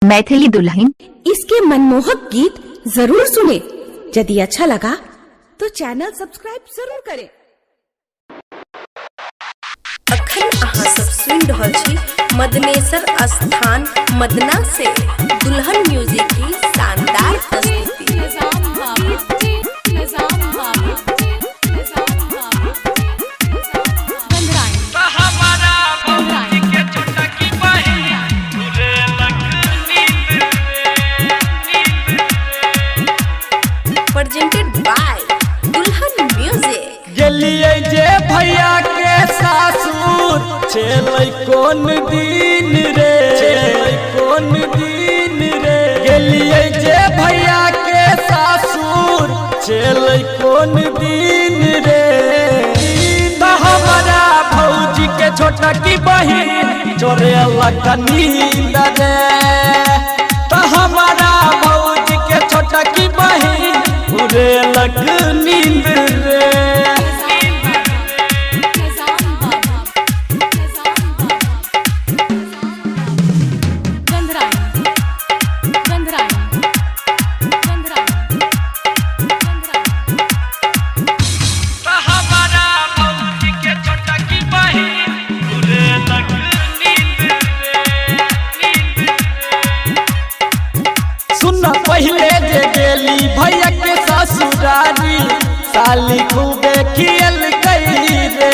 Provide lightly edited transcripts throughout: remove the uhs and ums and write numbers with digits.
मैथिली दुल्हन। इसके मनमोहक गीत जरूर सुने। यदि अच्छा लगा तो चैनल सब्सक्राइब जरूर करें। अखन अहाँ सब सुन रहल छी मदनेसर स्थान मदना से दुल्हन म्यूजिक की शानदार प्रस्तुति। Presented by दुल्हन म्यूजिक। गेलिए जे भैया के सासुर चलै कौन दिन रे, कौन दिन रे। गेलिए जे भैया के सासुर चलै कौन दिन रे। तो हमारा भौजी के छोटा की बहिन चोरे लगा नींद रे। तो हमारा भौजी के छोटा की बहिन उरे लग नींद रे। सुना पहले जे गेली भैया के ससुरारी साली खूबे खियल गई रे।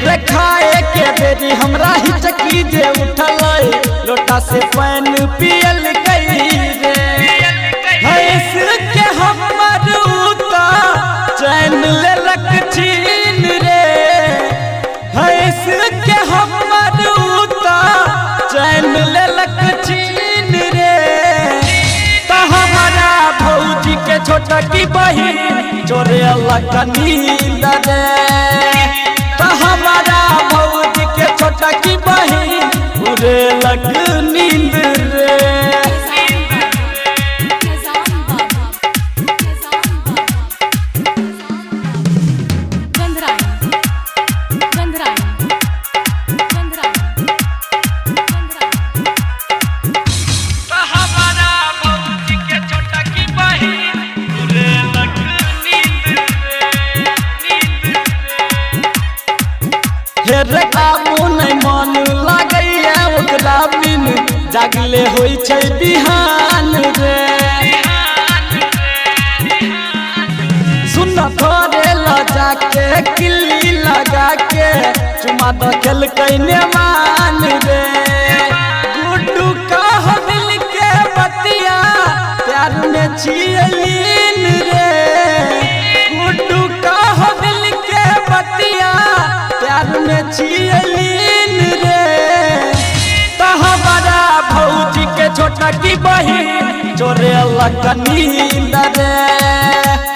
हे खाए के बेरी हमरा हिचकी जे उठल लोटा से पानी पियल गई रे। भैंस के हमर उता चैन लेलक छीन रे। भैंस के हमर उता चैन लेलक छीन रे। तो हमारा भौजी के छोटा की बहिन चोरे लगा नींद रे। तो हमारा भौजी के छोटा की बहिन उरे लग नींद रे। हेरे कामू नहीं मन लगैया ओकरा बिन जागले होई छै बिहान रे। सुन थोड़े ल जाके किल्ली लगा के चुमा तो खेल कैने मान रे। गुड्डू कह मिल के बतिया प्यार में छियलीन रे। गुड्डू कह मिल के बतिया प्यार में छियलीन रे। तो हमारा भौजी के छोटा की बहिन चोरे लगा नींद रे।